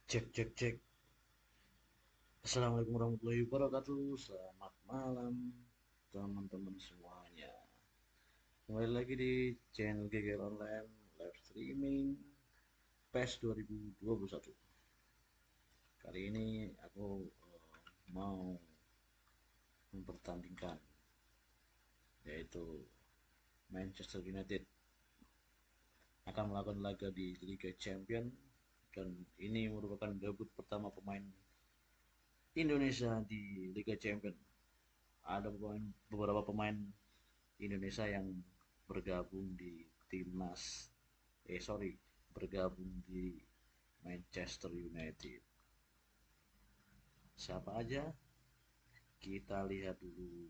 Cek cek cek. Assalamualaikum warahmatullahi wabarakatuh. Selamat malam teman-teman semuanya. Kembali lagi di channel GG Online live streaming PES 2021. Kali ini aku mau mempertandingkan yaitu Manchester United akan melakukan laga di Liga Champion, dan ini merupakan debut pertama pemain Indonesia di Liga Champion. Ada beberapa pemain Indonesia yang bergabung di timnas bergabung di Manchester United. Siapa aja? Kita lihat dulu.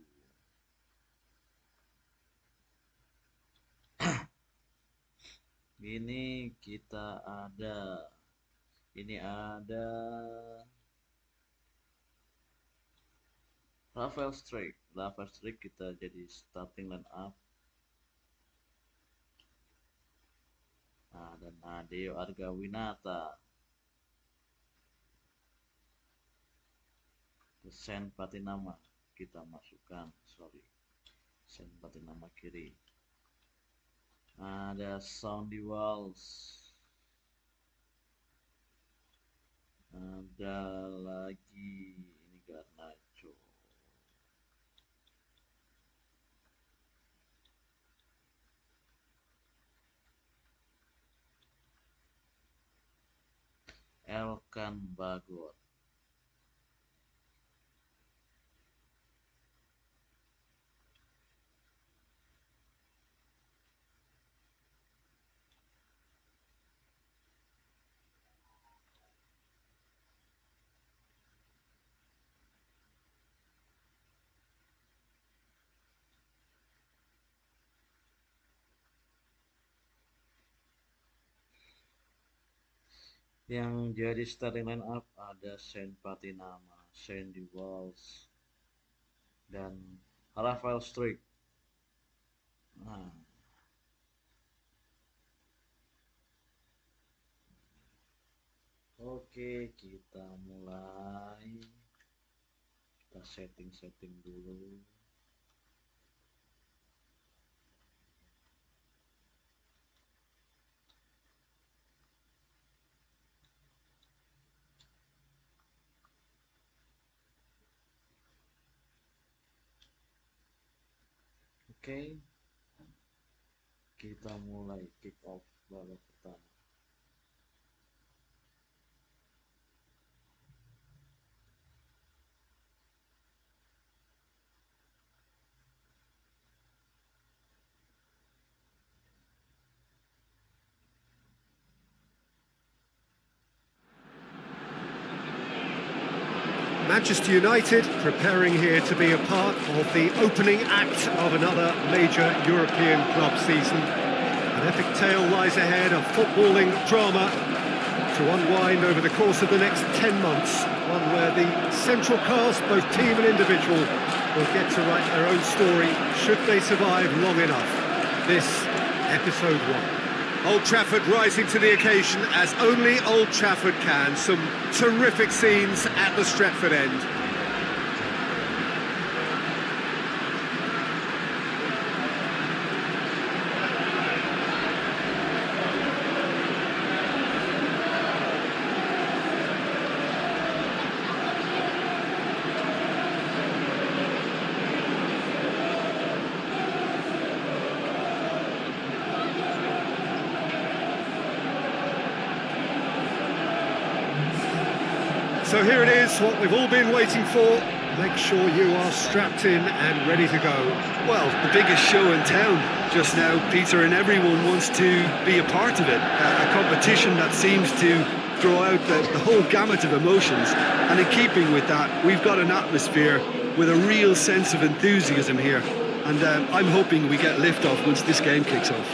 Ini ada Rafael Strike kita jadi starting line up. Ada Nadeo Argawinata, Sen Patinama kita masukkan, Sen Patinama kiri. Ada Soundy Walls, ada lagi ini Garnacho, Elkan Bagot. Yang jadi starting line up ada Sen Patinama, Sandy Walls, dan Rafael Strike. Nah, oke, kita mulai. Kita setting dulu. Oke, kita mulai kick off babak pertama. Manchester United preparing here to be a part of the opening act of another major European club season. An epic tale lies ahead of footballing drama to unwind over the course of the next 10 months, one where the central cast, both team and individual, will get to write their own story should they survive long enough. This, episode 1. Old Trafford rising to the occasion as only Old Trafford can. Some terrific scenes at the Stretford end. So here it is, what we've all been waiting for. Make sure you are strapped in and ready to go. Well, the biggest show in town just now, Peter, and everyone wants to be a part of it. A competition that seems to draw out the whole gamut of emotions. And in keeping with that, we've got an atmosphere with a real sense of enthusiasm here. And I'm hoping we get liftoff once this game kicks off.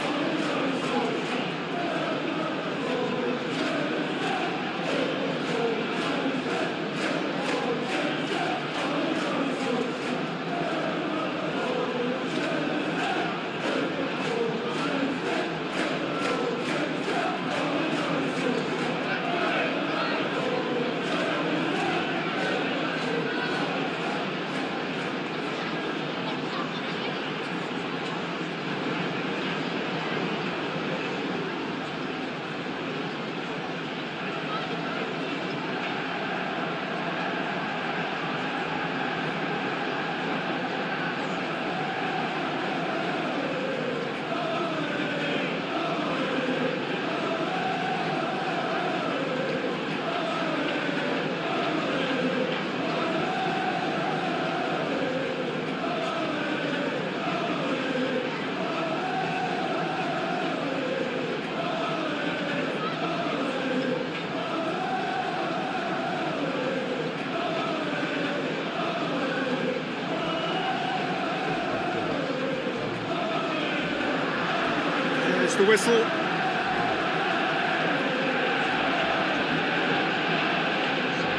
There's the whistle.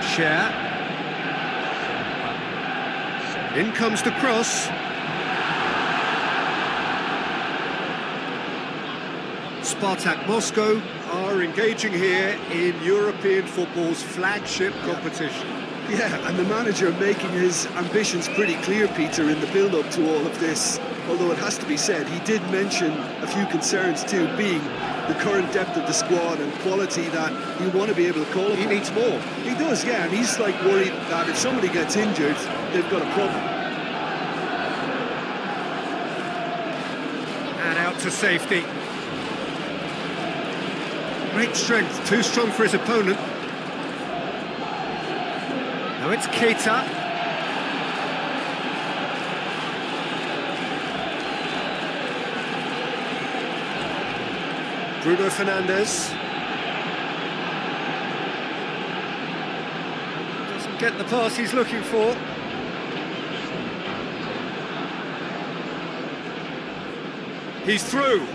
Share. In comes the cross. Spartak Moscow are engaging here in European football's flagship competition. Yeah, and the manager making his ambitions pretty clear, Peter, in the build-up to all of this. Although it has to be said, he did mention a few concerns too, being the current depth of the squad and quality that you want to be able to call upon. He needs more. He does, yeah, and he's like worried that if somebody gets injured, they've got a problem. And out to safety. Great strength, too strong for his opponent. Now it's Keita. Bruno Fernandes. Doesn't get the pass he's looking for. He's through.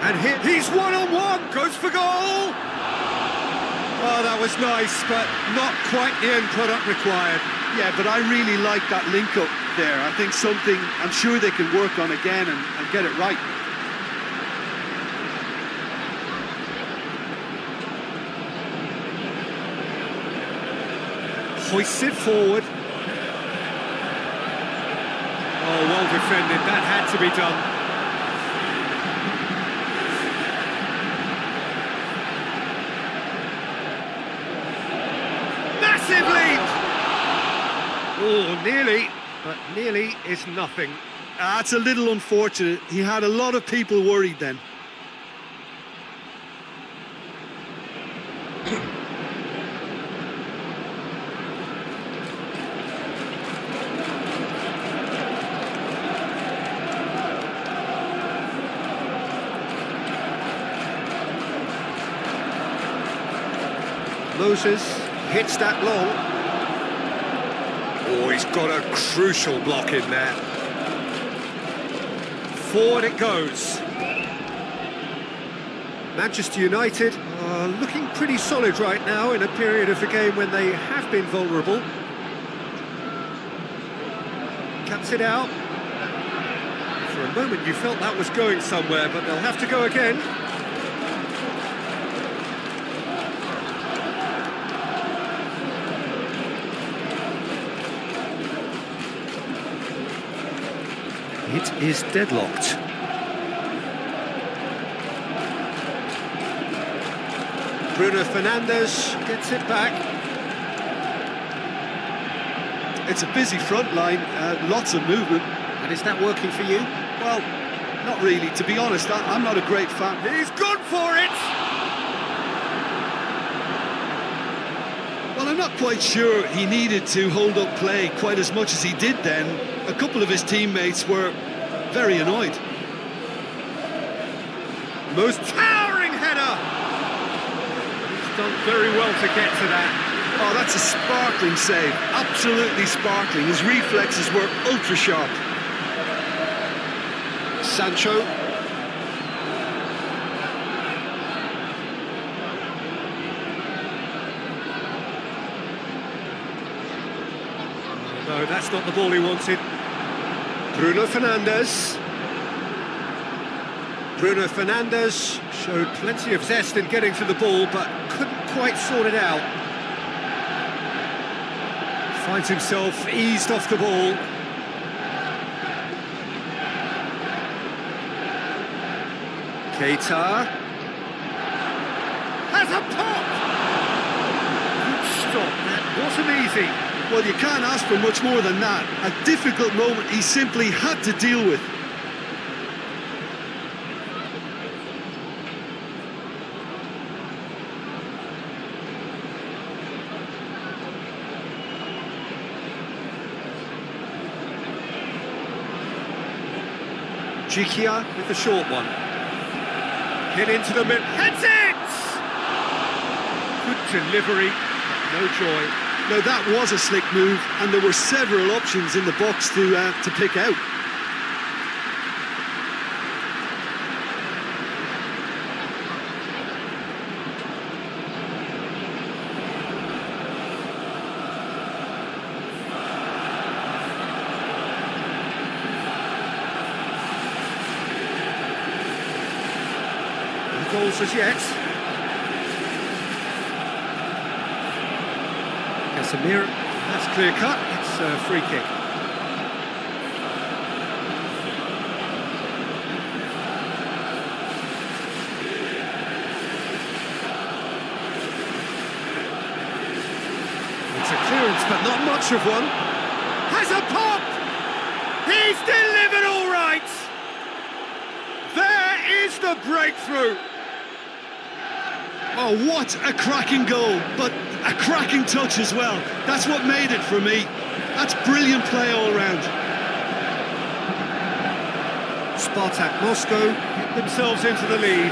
And he's one-on-one, goes for goal! Oh, that was nice, but not quite the end product required. Yeah, but I really like that link-up there. I think something I'm sure they can work on again and get it right. Hoists it forward. Oh, well defended, that had to be done. Massive lead! Oh, nearly, but nearly is nothing. That's a little unfortunate. He had a lot of people worried then. Moses hits that long. Oh, he's got a crucial block in there. Forward it goes. Manchester United are looking pretty solid right now in a period of the game when they have been vulnerable. Cuts it out. For a moment you felt that was going somewhere, but they'll have to go again. It is deadlocked. Bruno Fernandes gets it back. It's a busy front line, lots of movement. And is that working for you? Well, not really. To be honest, I'm not a great fan. He's gone for it! Well, I'm not quite sure he needed to hold up play quite as much as he did then. A couple of his teammates were very annoyed. Most towering header! He's done very well to get to that. Oh, that's a sparkling save. Absolutely sparkling. His reflexes were ultra sharp. Sancho. No, that's not the ball he wanted. Bruno Fernandes. Bruno Fernandes showed plenty of zest in getting to the ball, but couldn't quite sort it out. Finds himself eased off the ball. Keita. Has a pop! Good stop, that wasn't easy. Well, you can't ask for much more than that. A difficult moment he simply had to deal with. Jikia with the short one. Hit into the middle. Heads it! Good delivery, no joy. Now that was a slick move, and there were several options in the box to pick out. goals as yet. Casemiro, that's clear cut, it's a free kick. It's a clearance, but not much of one. Has a pop! He's delivered all right! There is the breakthrough! Oh, what a cracking goal, but a cracking touch as well. That's what made it for me. That's brilliant play all round. Spartak Moscow get themselves into the lead.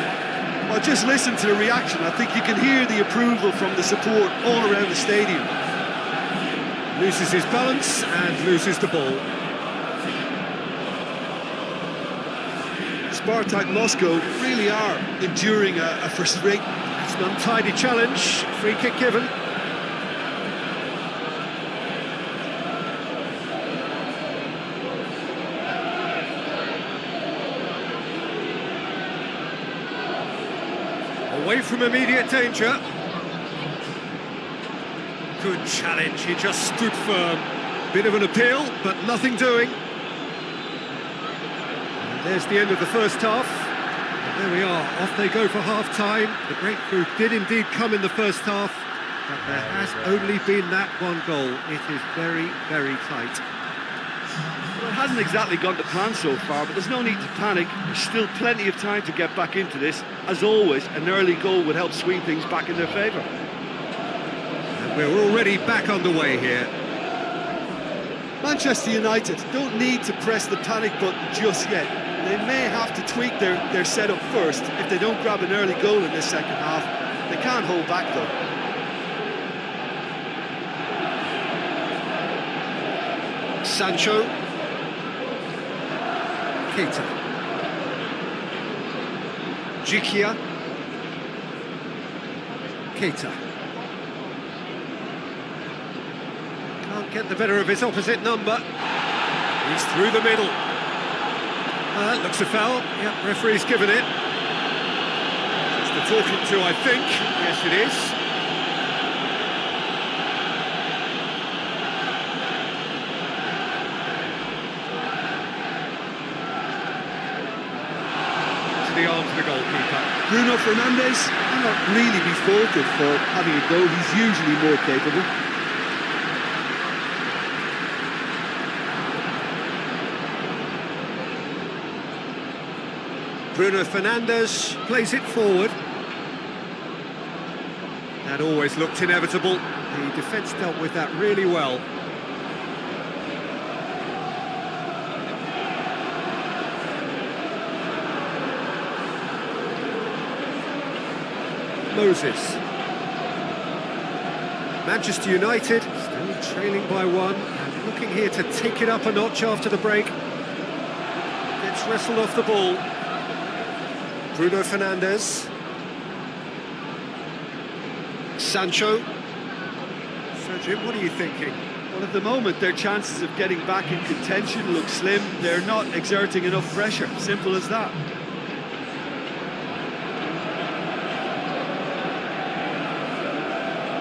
Well, just listen to the reaction. I think you can hear the approval from the support all around the stadium. Loses his balance and loses the ball. Spartak Moscow really are enduring a frustrating... It's an untidy challenge, free kick given. Away from immediate danger. Good challenge, he just stood firm. Bit of an appeal, but nothing doing. And there's the end of the first half. And there we are, off they go for half-time. The breakthrough did indeed come in the first half, but there has only been that one goal. It is very, very tight. Well, it hasn't exactly gone to plan so far, but there's no need to panic. There's still plenty of time to get back into this. As always, an early goal would help swing things back in their favour. And we're already back underway here. Manchester United don't need to press the panic button just yet. They may have to tweak their setup first if they don't grab an early goal in this second half. They can't hold back though. Sancho. Keita. Jikia. Keita. Can't get the better of his opposite number. He's through the middle. Looks a foul. Yep, referee's given it. It's the talking to, I think. Yes, it is. To the arms of the goalkeeper. Bruno Fernandes cannot really be faulted for having a go. He's usually more capable. Bruno Fernandes plays it forward. That always looked inevitable. The defence dealt with that really well. Moses. Manchester United still trailing by one and looking here to take it up a notch after the break. Gets wrestled off the ball. Bruno Fernandes. Sancho. So Jim, what are you thinking? Well, at the moment, their chances of getting back in contention look slim. They're not exerting enough pressure. Simple as that.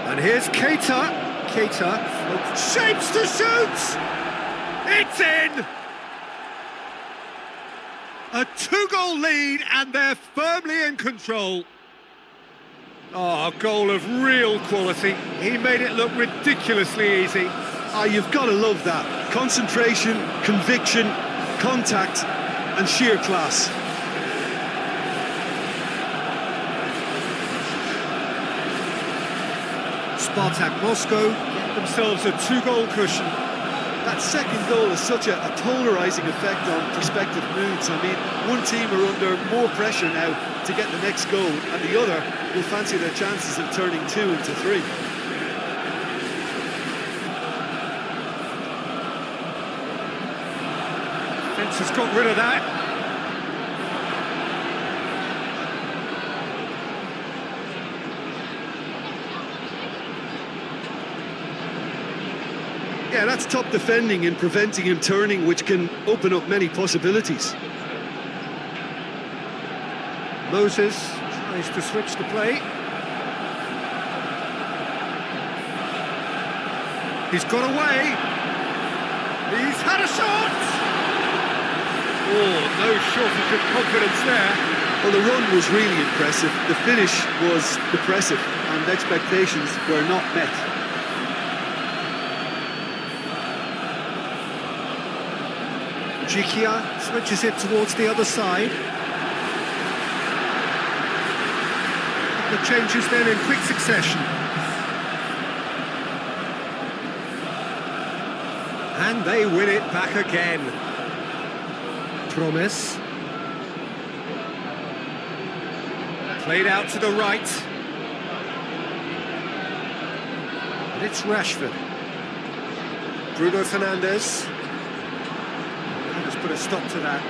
And here's Keita. Keita shapes to shoot! It's in! A two-goal lead and they're firmly in control. Oh, a goal of real quality. He made it look ridiculously easy. Ah, you've got to love that. Concentration, conviction, contact and sheer class. Spartak Moscow get themselves a two-goal cushion. That second goal has such a polarising effect on prospective moods. I mean, one team are under more pressure now to get the next goal, and the other will fancy their chances of turning 2 into 3. Defence has got rid of that. Yeah, that's top defending in preventing him turning, which can open up many possibilities. Moses trying Place to switch the play. He's got away. He's had a shot. Oh, no shortage of confidence there. Well, the run was really impressive. The finish was depressive, and expectations were not met. Jikia switches it towards the other side. The changes then in quick succession. And they win it back again. Promise. Played out to the right. And it's Rashford. Bruno Fernandes. Let's put a stop to that.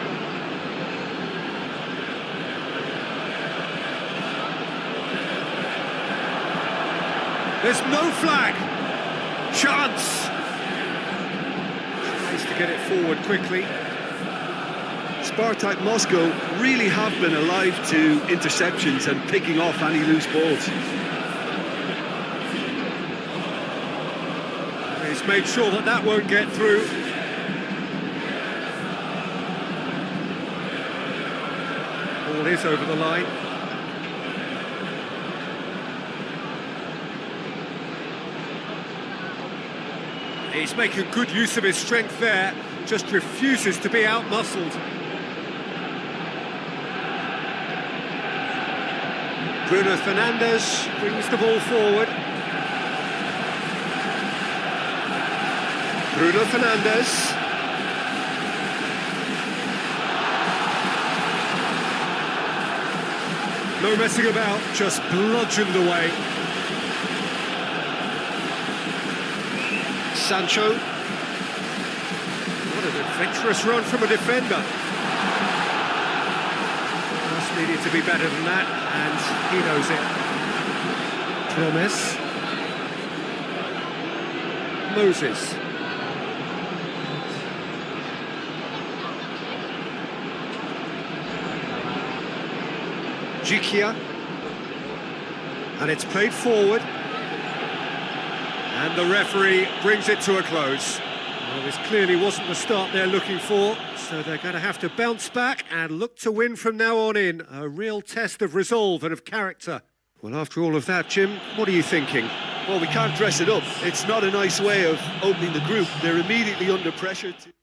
There's no flag. Chance. Tries to get it forward quickly. Spartak Moscow really have been alive to interceptions and picking off any loose balls. He's made sure that that won't get through. Ball is over the line. He's making good use of his strength there, just refuses to be out-muscled. Bruno Fernandes brings the ball forward. Bruno Fernandes. No messing about, just bludgeoned away. Sancho. What an adventurous run from a defender. Just needed to be better than that, and he knows it. Promise. Moses. Jikia. And it's played forward. And the referee brings it to a close. Well, this clearly wasn't the start they're looking for, so they're going to have to bounce back and look to win from now on in. A real test of resolve and of character. Well, after all of that, Jim, what are you thinking? Well, we can't dress it up. It's not a nice way of opening the group. They're immediately under pressure to...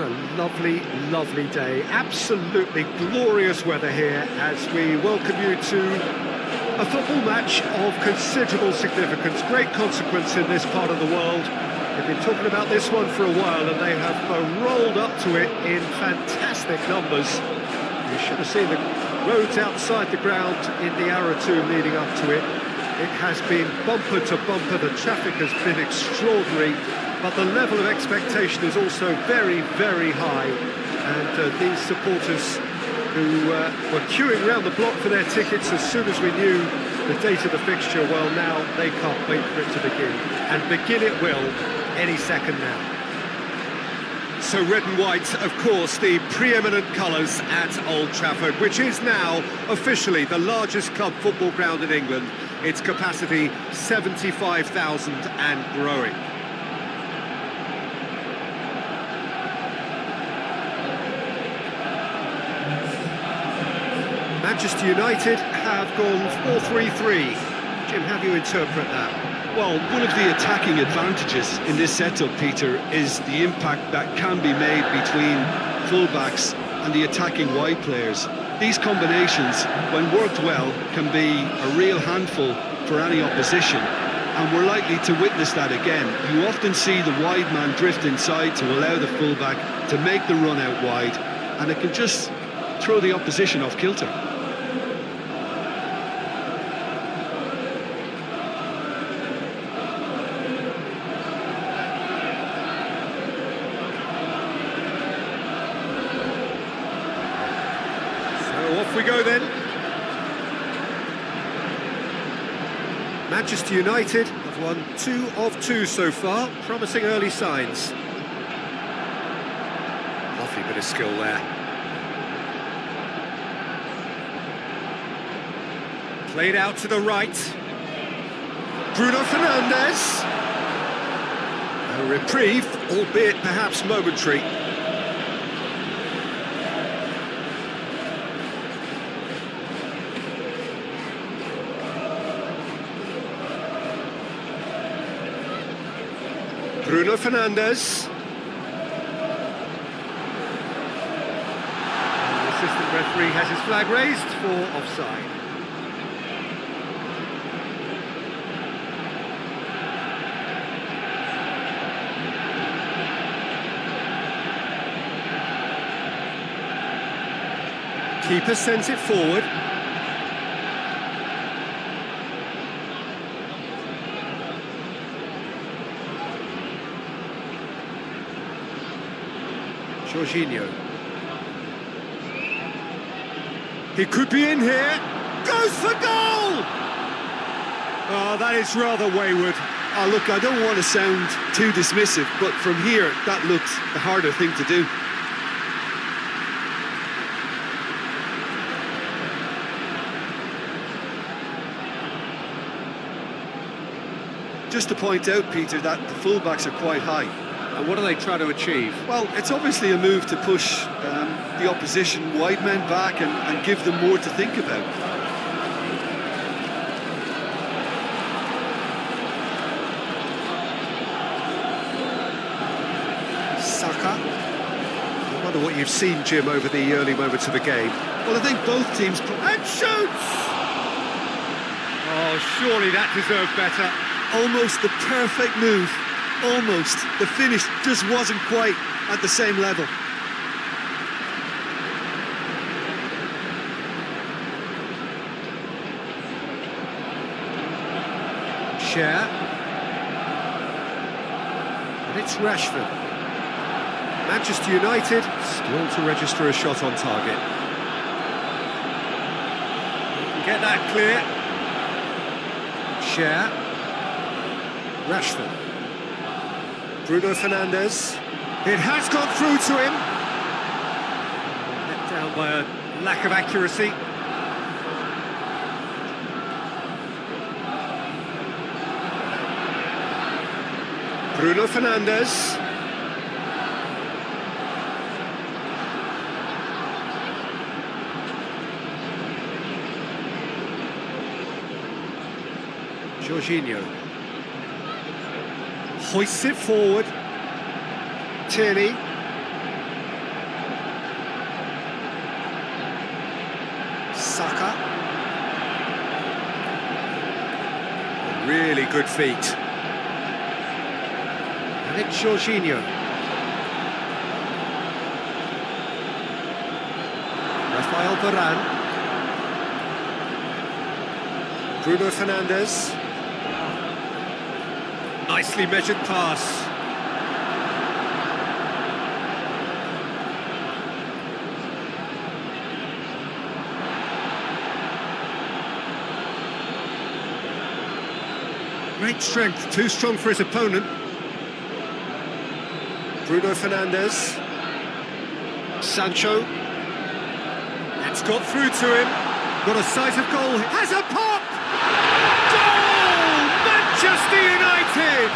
a lovely, lovely day. Absolutely glorious weather here as we welcome you to a football match of considerable significance, great consequence in this part of the world. They've been talking about this one for a while and they have rolled up to it in fantastic numbers. You should have seen the roads outside the ground in the hour or two leading up to it. It has been bumper to bumper, the traffic has been extraordinary, but the level of expectation is also very, very high. And these supporters who were queuing around the block for their tickets as soon as we knew the date of the fixture, well, now they can't wait for it to begin. And begin it will any second now. So red and white, of course, the preeminent colours at Old Trafford, which is now officially the largest club football ground in England. Its capacity 75,000 and growing. Manchester United have gone 4-3-3. Jim, how do you interpret that? Well, one of the attacking advantages in this setup, Peter, is the impact that can be made between fullbacks and the attacking wide players. These combinations, when worked well, can be a real handful for any opposition, and we're likely to witness that again. You often see the wide man drift inside to allow the fullback to make the run out wide, and it can just throw the opposition off kilter. Off we go then. Manchester United have won 2 of 2 so far, promising early signs. Lovely bit of skill there. Played out to the right. Bruno Fernandes. A reprieve, albeit perhaps momentary. Bruno Fernandes. The assistant referee has his flag raised for offside. Keeper sends it forward. Jorginho. He could be in here. Goes for goal! Oh, that is rather wayward. Oh, look, I don't want to sound too dismissive, but from here, that looks the harder thing to do. Just to point out, Peter, that the fullbacks are quite high. And what are they trying to achieve? Well, it's obviously a move to push the opposition wide men back and give them more to think about. Saka. I wonder what you've seen, Jim, over the early moments of the game. Well, I think both teams... And shoots! Oh, surely that deserved better. Almost the perfect move. Almost. The finish just wasn't quite at the same level. Share. And it's Rashford. Manchester United still to register a shot on target. Get that clear. Share. Rashford. Bruno Fernandes. It has gone through to him. Let down by a lack of accuracy. Bruno Fernandes. Jorginho. Hoists it forward. Tierney. good feet. And it's Jorginho. Rafael Varane. Bruno Fernandes. Nicely measured pass. Great strength, too strong for his opponent. Bruno Fernandes. Sancho. It's got through to him. Got a sight of goal. Has a pop! Goal! Manchester United!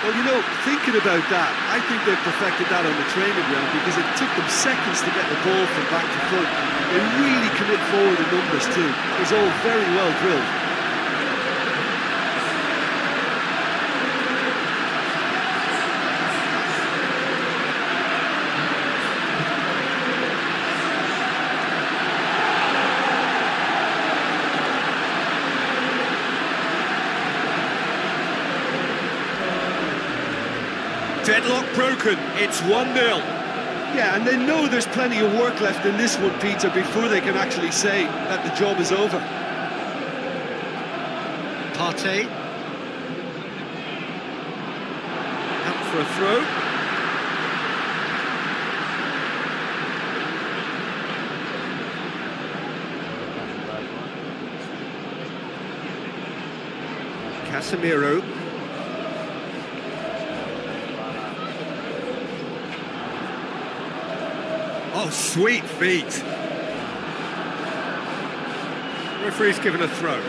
Well, you know, thinking about that, I think they've perfected that on the training ground because it took them seconds to get the ball from back to front. They really commit forward in numbers too. It was all very well drilled. Deadlock broken, it's 1-0. Yeah, and they know there's plenty of work left in this one, Peter, before they can actually say that the job is over. Partey. Out for a throw. Casemiro. Oh, sweet feet. Referee's given a throw.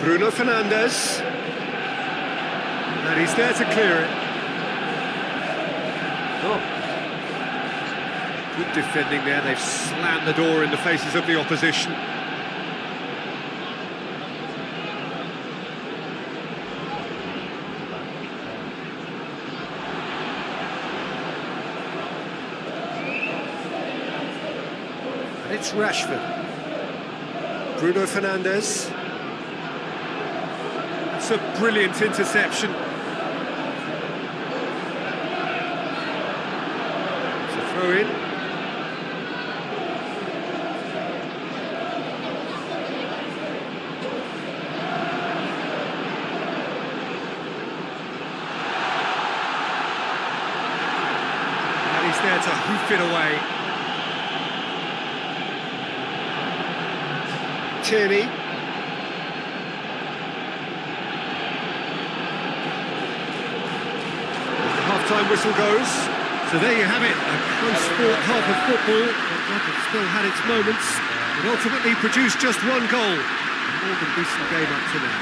Bruno Fernandes. And he's there to clear it. Oh, Good defending there. They've slammed the door in the faces of the opposition. It's Rashford. Bruno Fernandes. It's a brilliant interception. It's a throw in. And he's there to hoof it away. Tierney. The half-time whistle goes. So there you have it, a close-fought half of football, but it still had its moments. It ultimately produced just one goal. A more than decent game up to now.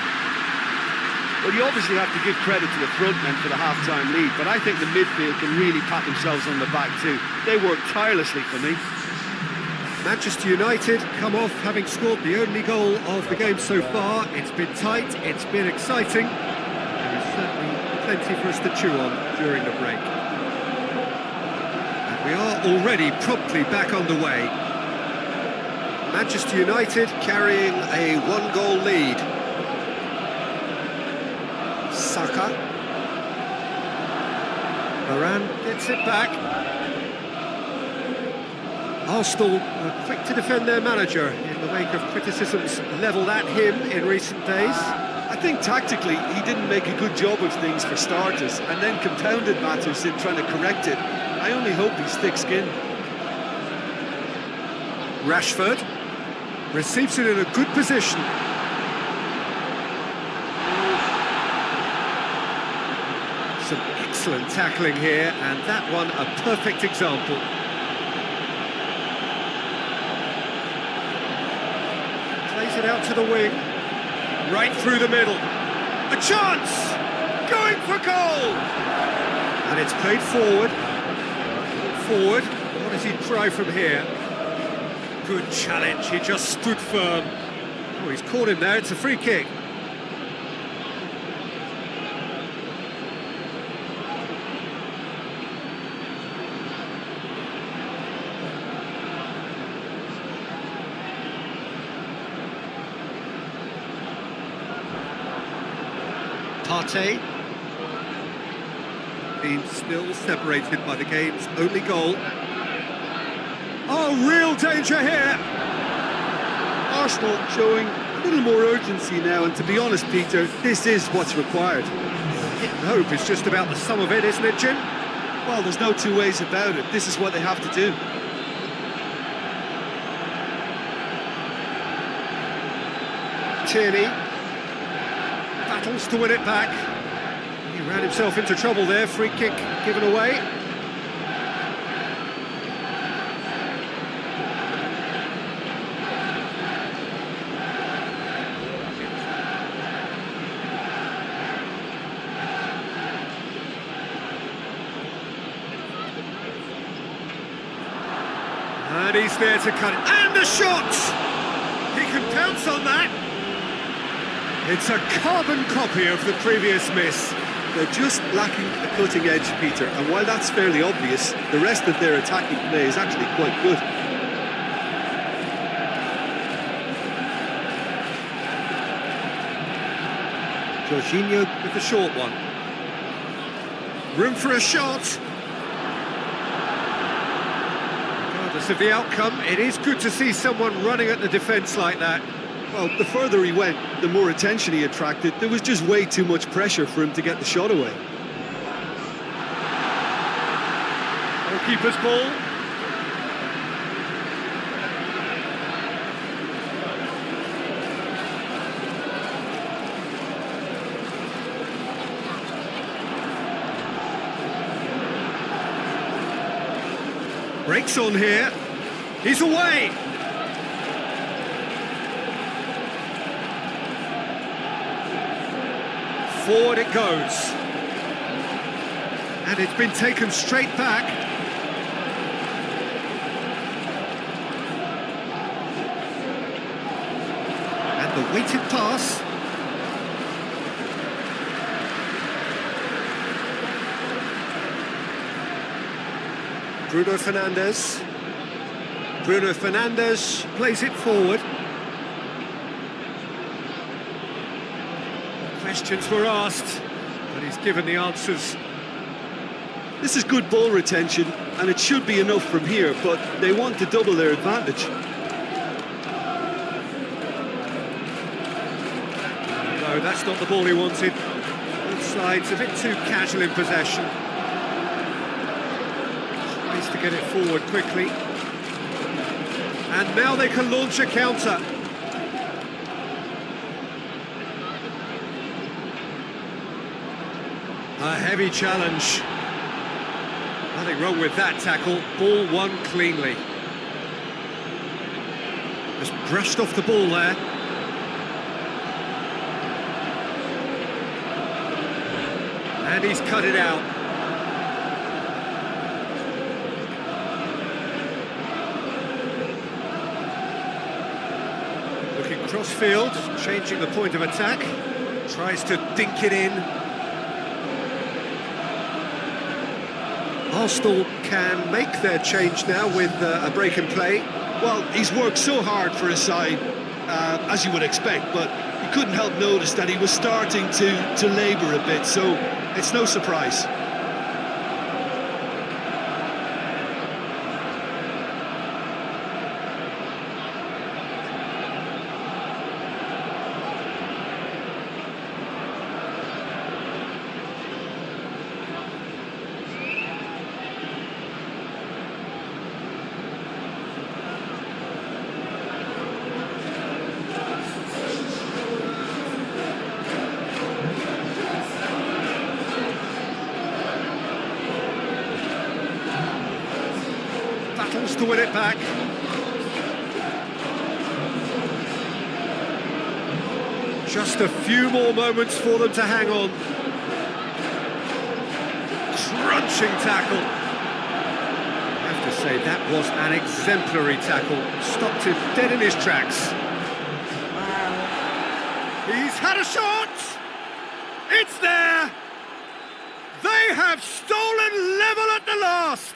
Well, you obviously have to give credit to the front men for the half-time lead, but I think the midfield can really pat themselves on the back too. They worked tirelessly for me. Manchester United come off having scored the only goal of the game so far. It's been tight, it's been exciting. There is certainly plenty for us to chew on during the break. And we are already promptly back on the way. Manchester United carrying a one-goal lead. Saka. Varane gets it back. Arsenal were quick to defend their manager in the wake of criticisms levelled at him in recent days. I think tactically he didn't make a good job of things for starters, and then compounded matters in trying to correct it. I only hope he's thick-skinned. Rashford receives it in a good position. Some excellent tackling here, and that one a perfect example. Plays it out to the wing, right through the middle. A chance! Going for goal! And it's played forward. Forward. What does he try from here? Good challenge, he just stood firm. Oh, he's caught him there, it's a free kick. Partey. Being still separated by the game's only goal. Oh, real danger here! Arsenal showing a little more urgency now, and to be honest, Peter, this is what's required. Hitting hope is just about the sum of it, isn't it, Jim? Well, there's no two ways about it. This is what they have to do. Tierney battles to win it back. He ran himself into trouble there. Free kick given away. And he's there to cut it. And the shot! He can pounce on that. It's a carbon copy of the previous miss. They're just lacking the cutting edge, Peter, and while that's fairly obvious, the rest of their attacking play is actually quite good. Jorginho with the short one. Room for a shot. Regardless of the outcome, it is good to see someone running at the defence like that. Well, the further he went, the more attention he attracted. There was just way too much pressure for him to get the shot away. Goalkeeper's ball. Breaks on here. He's away. Forward it goes. And it's been taken straight back. And the weighted pass. Bruno Fernandes. Bruno Fernandes plays it forward. Questions were asked, but he's given the answers. This is good ball retention, and it should be enough from here, but they want to double their advantage. No, that's not the ball he wanted. Both sides a bit too casual in possession. Tries to get it forward quickly. And now they can launch a counter. A heavy challenge. Nothing wrong with that tackle. Ball won cleanly. Just brushed off the ball there. And he's cut it out. Looking cross-field, changing the point of attack. Tries to dink it in. Arsenal can make their change now with a break in play. Well, he's worked so hard for his side, as you would expect, but you couldn't help notice that he was starting to labour a bit, so it's no surprise. Battles to win it back. Just a few more moments for them to hang on. Crunching tackle. I have to say, that was an exemplary tackle. Stopped him dead in his tracks. He's had a shot! It's there! They have stolen level at the last!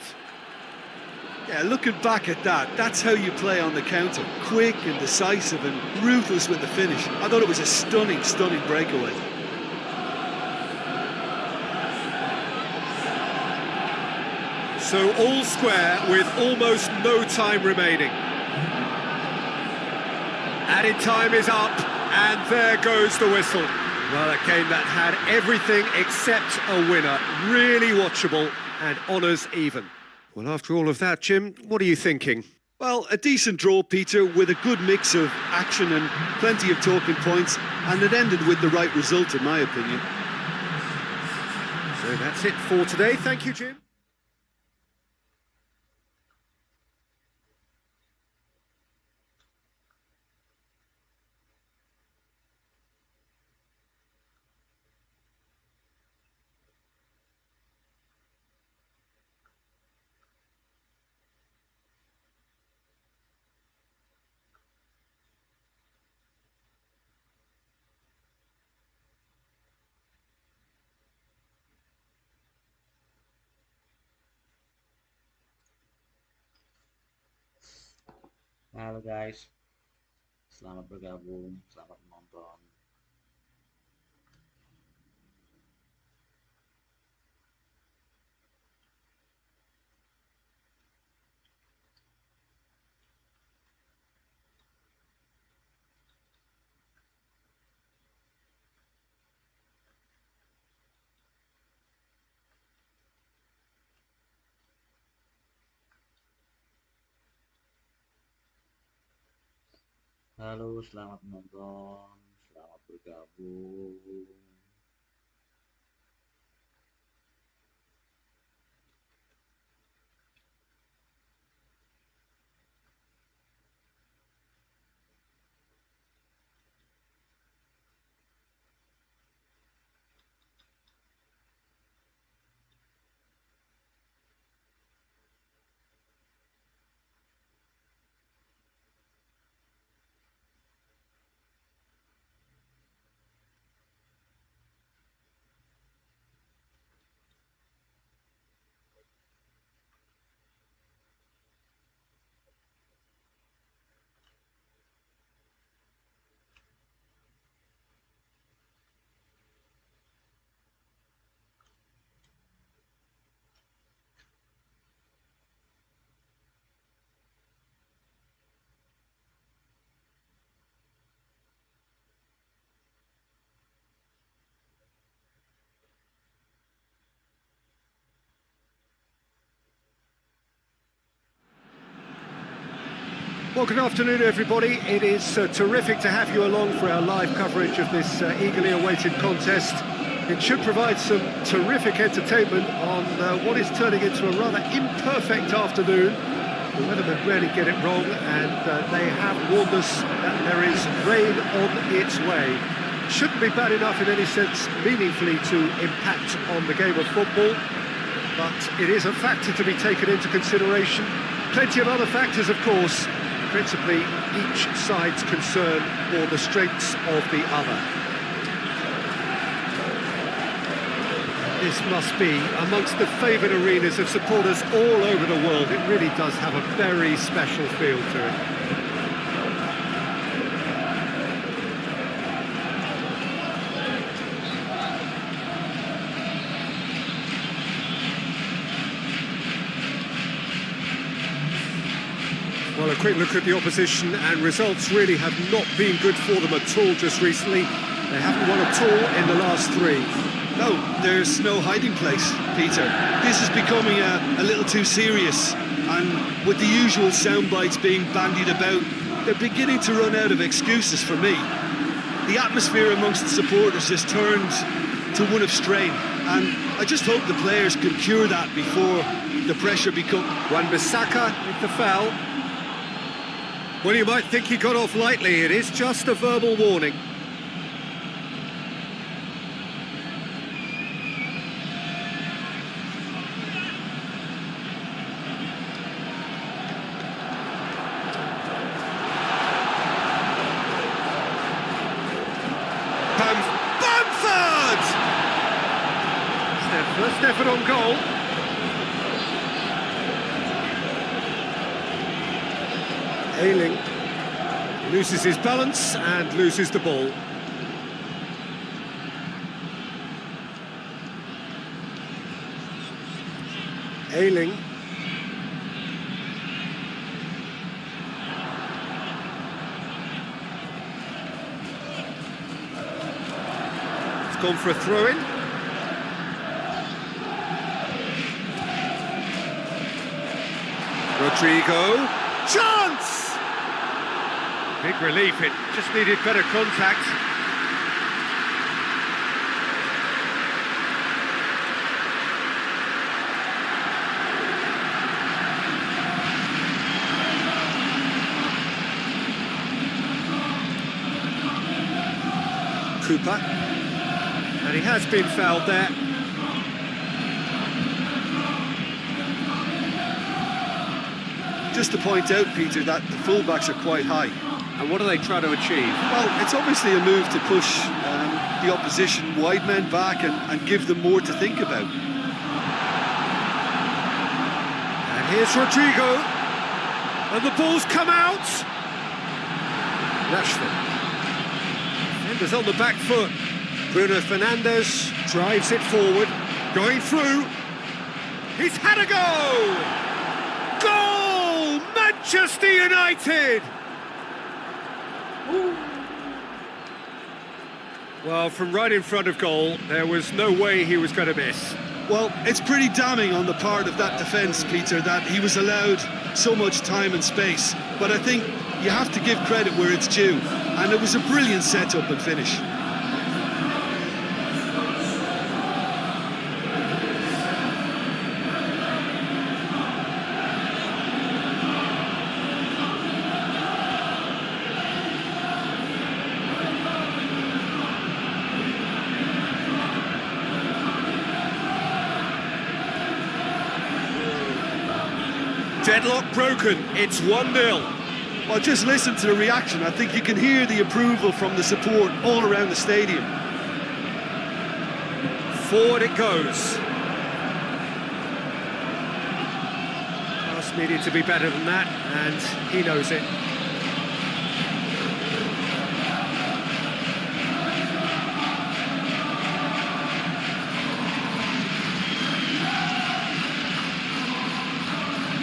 Yeah, looking back at that, that's how you play on the counter. Quick and decisive and ruthless with the finish. I thought it was a stunning, stunning breakaway. So all square with almost no time remaining. Added time is up, and there goes the whistle. Well, a game that had everything except a winner. Really watchable and honours even. Well, after all of that, Jim, what are you thinking? Well, a decent draw, Peter, with a good mix of action and plenty of talking points, and it ended with the right result, in my opinion. So that's it for today. Thank you, Jim. Halo guys, selamat bergabung, selamat menonton. Halo, selamat menonton, selamat bergabung. Well, good afternoon, everybody. It is terrific to have you along for our live coverage of this eagerly awaited contest. It should provide some terrific entertainment on what is turning into a rather imperfect afternoon. The weathermen rarely get it wrong, and they have warned us that there is rain on its way. Shouldn't be bad enough in any sense meaningfully to impact on the game of football, but it is a factor to be taken into consideration. Plenty of other factors, of course, principally each side's concern or the strengths of the other. This must be amongst the favoured arenas of supporters all over the world. It really does have a very special feel to it. Well, a quick look at the opposition, and results really have not been good for them at all just recently. They haven't won at all in the last three. No, there's no hiding place, Peter. This is becoming a little too serious, and with the usual sound bites being bandied about, they're beginning to run out of excuses for me. The atmosphere amongst the supporters has turned to one of strain, and I just hope the players can cure that before the pressure becomes... Wan-Bissaka with the foul. Well, you might think he got off lightly. It is just a verbal warning. Bamford! First effort on goal. Ayling loses his balance and loses the ball. Ayling gone for a throw-in. Rodrigo, chance! Big relief, it just needed better contact. Cooper, and he has been fouled there. Just to point out, Peter, that the fullbacks are quite high. And what are they trying to achieve? Well, it's obviously a move to push the opposition wide men back and give them more to think about. And here's Rodrigo, and the ball's come out. Rashford. Defenders on the back foot. Bruno Fernandes drives it forward, going through. He's had a go! Goal! Manchester United! Well, from right in front of goal, there was no way he was going to miss. Well, it's pretty damning on the part of that defence, Peter, that he was allowed so much time and space. But I think you have to give credit where it's due. And it was a brilliant set-up and finish. Deadlock broken, it's 1-0. Well, just listen to the reaction. I think you can hear the approval from the support all around the stadium. Forward it goes. Pass needed to be better than that, and he knows it.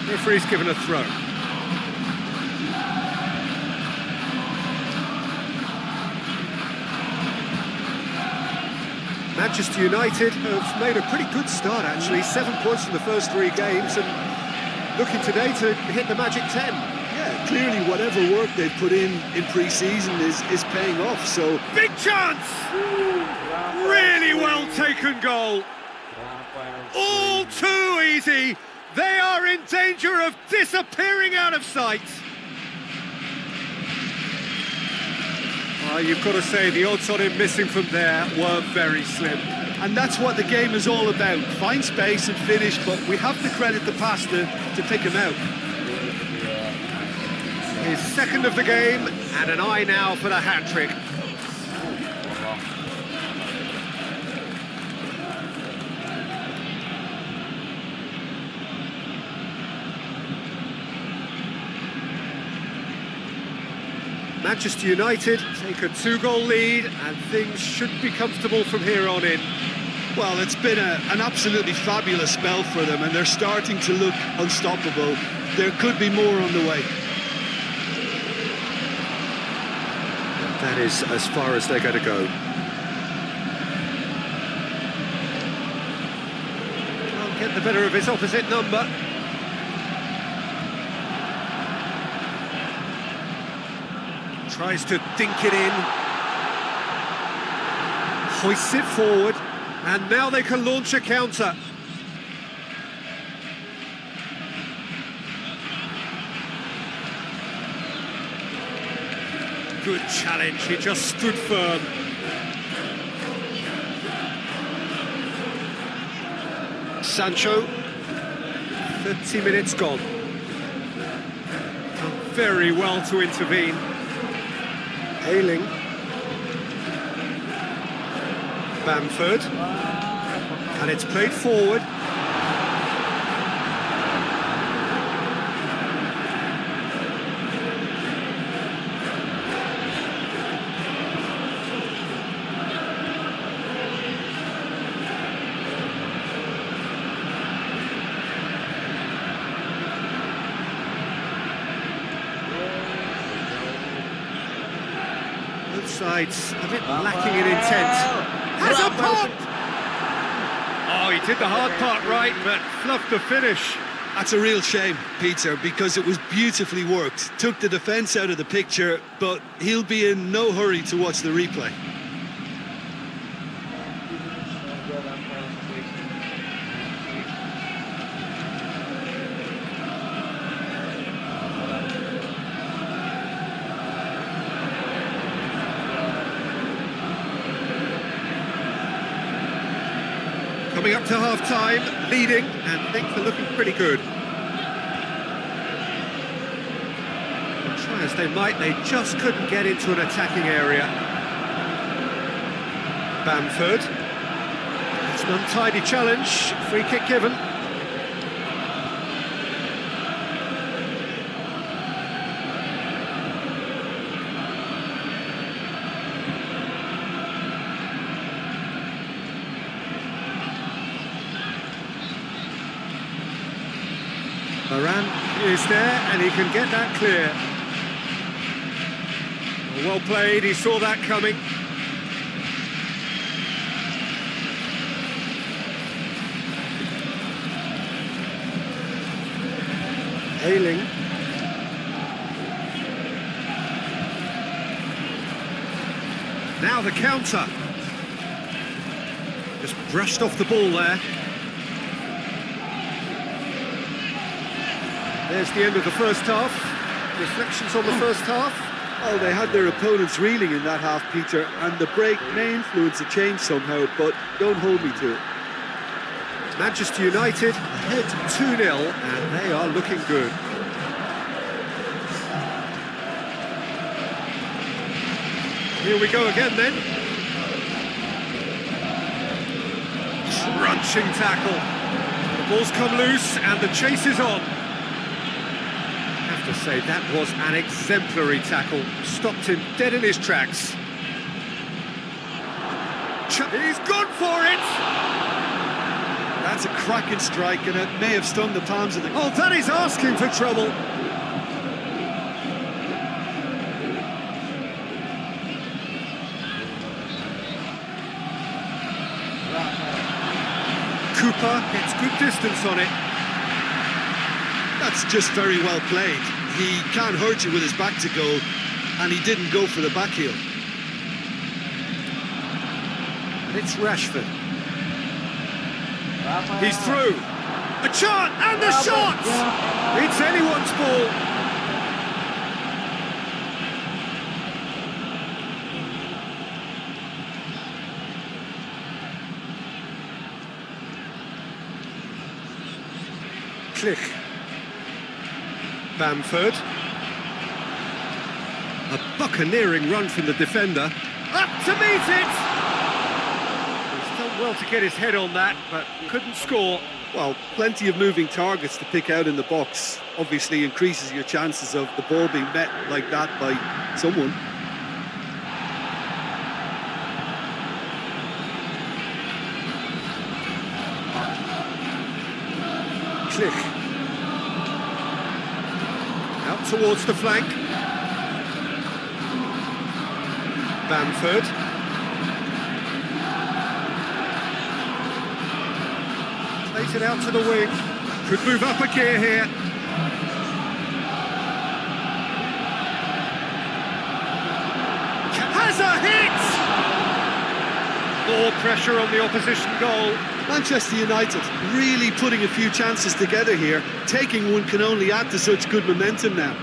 Referee's given a throw. Manchester United have made a pretty good start, actually. 7 points in the first 3 games, and looking today to hit the magic 10. Yeah, clearly whatever work they've put in pre-season is paying off, so... Big chance! Really well taken goal. All too easy. They are in danger of disappearing out of sight. Well, you've got to say the odds on him missing from there were very slim. And that's what the game is all about. Find space and finish, but we have to credit the pass to pick him out. His second of the game, and an eye now for the hat-trick. Manchester United take a 2-goal lead, and things should be comfortable from here on in. Well, it's been an absolutely fabulous spell for them, and they're starting to look unstoppable. There could be more on the way. That is as far as they're going to go. Can't get the better of his opposite number. Tries to dink it in. Hoists it forward. And now they can launch a counter. Good challenge, he just stood firm. Sancho, 30 minutes gone. Done very well to intervene. Ailing. Bamford. And it's played forward. side's a bit lacking in intent. Has a pop! Oh, he did the hard part right, but fluffed the finish. That's a real shame, Peter, because it was beautifully worked. Took the defence out of the picture, but he'll be in no hurry to watch the replay. Coming up to half-time, leading, and things are looking pretty good. And try as they might, they just couldn't get into an attacking area. Bamford. It's an untidy challenge, free kick given. Moran is there, and he can get that clear. Well played, he saw that coming. Ailing. Now the counter. Just brushed off the ball there. There's the end of the first half. Reflections on the first half? Well, they had their opponents reeling in that half, Peter, and the break may influence a change somehow, but don't hold me to it. Manchester United ahead 2-0, and they are looking good. Here we go again then. Crunching tackle. The ball's come loose, and the chase is on. To say that was an exemplary tackle, stopped him dead in his tracks. He's gone for it! That's a cracking strike, and it may have stung the palms of the... Oh, that is asking for trouble. Cooper gets good distance on it. That's just very well played. He can't hurt you with his back to goal, and he didn't go for the back heel. And it's Rashford. He's through. A chance, and the shot! It's anyone's ball. Click. Bamford. A buccaneering run from the defender. Up to meet it! He's done well to get his head on that, but couldn't score. Well, plenty of moving targets to pick out in the box. Obviously increases your chances of the ball being met like that by someone. Click. Out towards the flank. Bamford. Plays it out to the wing. Could move up a gear here. Has a hit! More pressure on the opposition goal. Manchester United really putting a few chances together here. Taking one can only add to such good momentum now.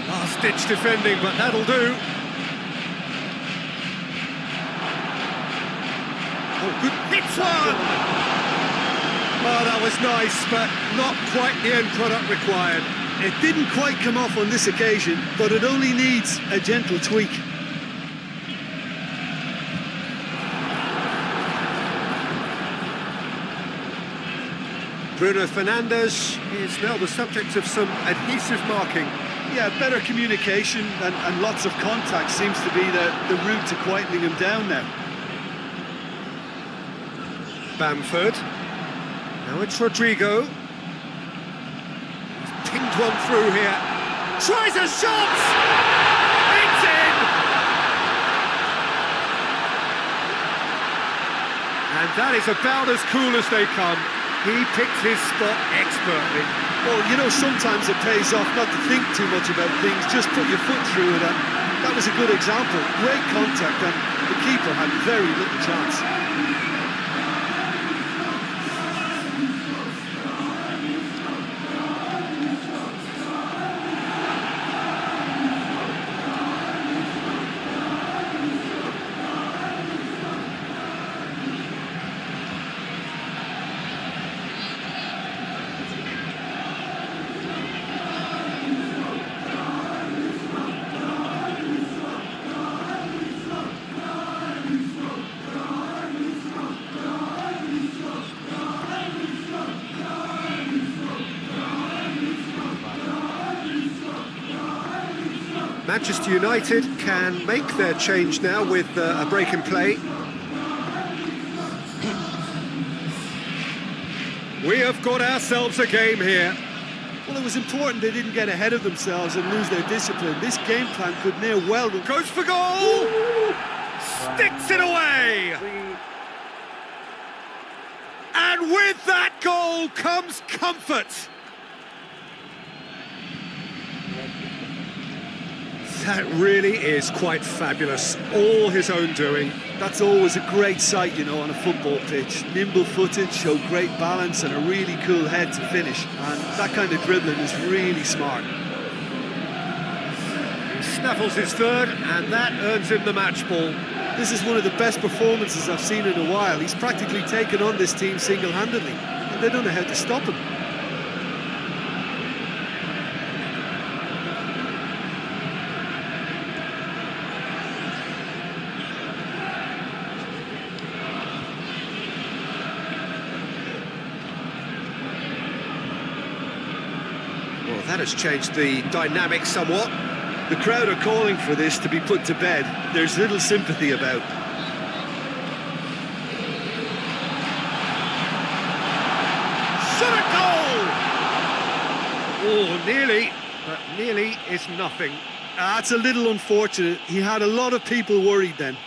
Last-ditch defending, but that'll do. Oh, good hit one! Oh, that was nice, but not quite the end product required. It didn't quite come off on this occasion, but it only needs a gentle tweak. Bruno Fernandes is now the subject of some adhesive marking. Yeah, better communication and lots of contact seems to be the route to quietening him down now. Bamford. Now it's Rodrigo. He's pinged one through here. Tries a shot! It's in! And that is about as cool as they come. He picked his spot expertly. Well, you know, sometimes it pays off not to think too much about things, just put your foot through it, and that was a good example. Great contact, and the keeper had very little chance. Manchester United can make their change now with a break in play. We have got ourselves a game here. Well, it was important they didn't get ahead of themselves and lose their discipline. This game plan could near well... Goes for goal! Sticks it away! And with that goal comes comfort. That really is quite fabulous. All his own doing. That's always a great sight, you know, on a football pitch. Nimble-footed, showed great balance and a really cool head to finish. And that kind of dribbling is really smart. He snaffles his third, and that earns him the match ball. This is one of the best performances I've seen in a while. He's practically taken on this team single-handedly, and they don't know how to stop him. Well, that has changed the dynamic somewhat. The crowd are calling for this to be put to bed. There's little sympathy about. Shot a goal! Oh, nearly, but nearly is nothing. That's a little unfortunate. He had a lot of people worried then.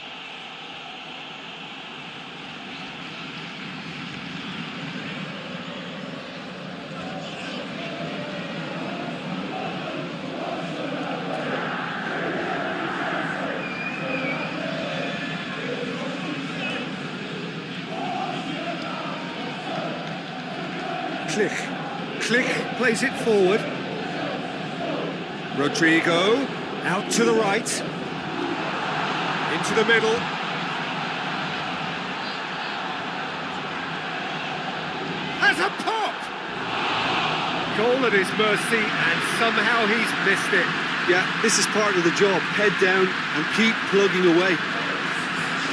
Click, plays it forward. Rodrigo, out to the right. Into the middle. Has a pop! Goal at his mercy, and somehow he's missed it. Yeah, this is part of the job. Head down and keep plugging away.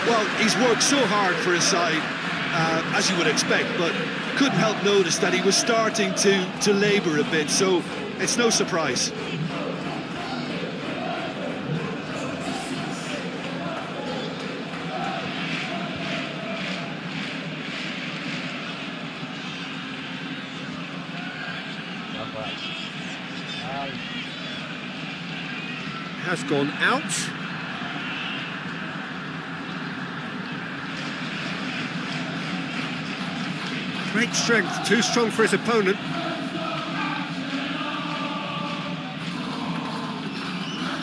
Well, he's worked so hard for his side, as you would expect, but couldn't help notice that he was starting to labour a bit, so it's no surprise. Has gone out. Great strength, too strong for his opponent.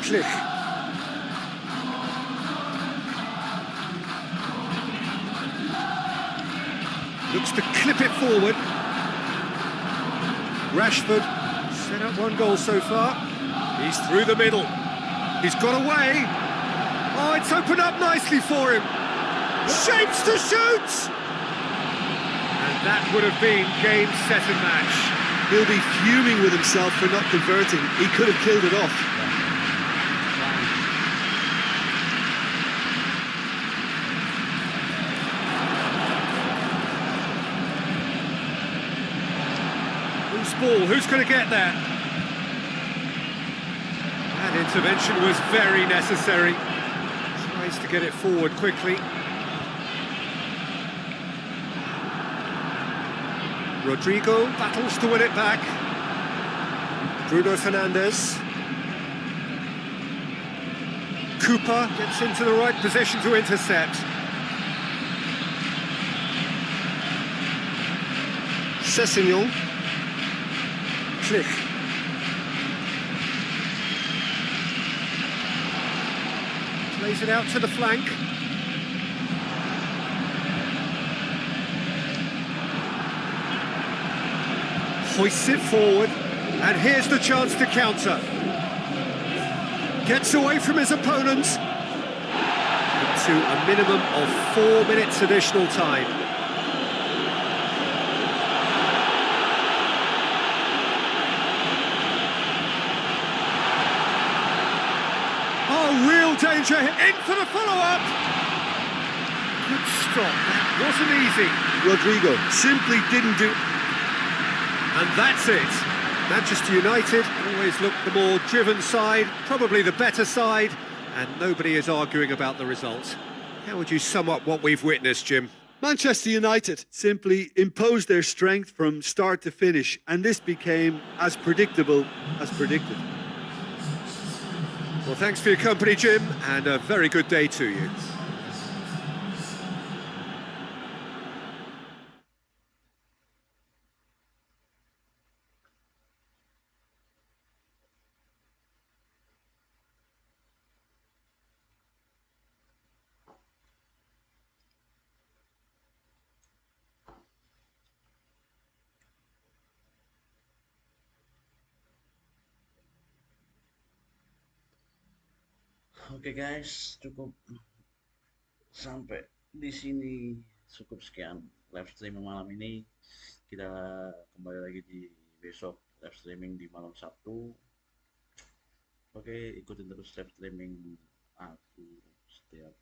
Click. Looks to clip it forward. Rashford set up one goal so far. He's through the middle. He's got away. Oh, it's opened up nicely for him. Shapes to shoot! And that would have been game, set and match. He'll be fuming with himself for not converting. He could have killed it off. Whose ball? Who's going to get that? That intervention was very necessary. Tries to get it forward quickly. Rodrigo battles to win it back. Bruno Fernandes. Cooper gets into the right position to intercept. Sessignon. Click. Plays it out to the flank. Hoists it forward, and here's the chance to counter. Gets away from his opponents. Into a minimum of 4 minutes additional time. Oh, real danger, in for the follow-up! Good stop, that wasn't easy. Rodrigo simply didn't do... And that's it. Manchester United always look the more driven side, probably the better side, and nobody is arguing about the result. How would you sum up what we've witnessed, Jim? Manchester United simply imposed their strength from start to finish, and this became as predictable as predicted. Well, thanks for your company, Jim, and a very good day to you. Oke guys, cukup sampai di sini, cukup sekian live streaming malam ini. Kita kembali lagi di besok live streaming di malam Sabtu. Oke, ikutin terus live streaming aku setiap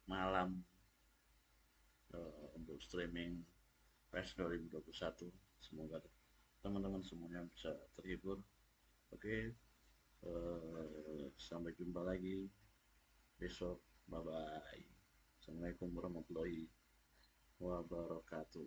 malam untuk streaming PES 2021. Semoga teman-teman semuanya bisa terhibur. Oke, sampai jumpa lagi besok. Bye bye. Assalamualaikum warahmatullahi wabarakatuh.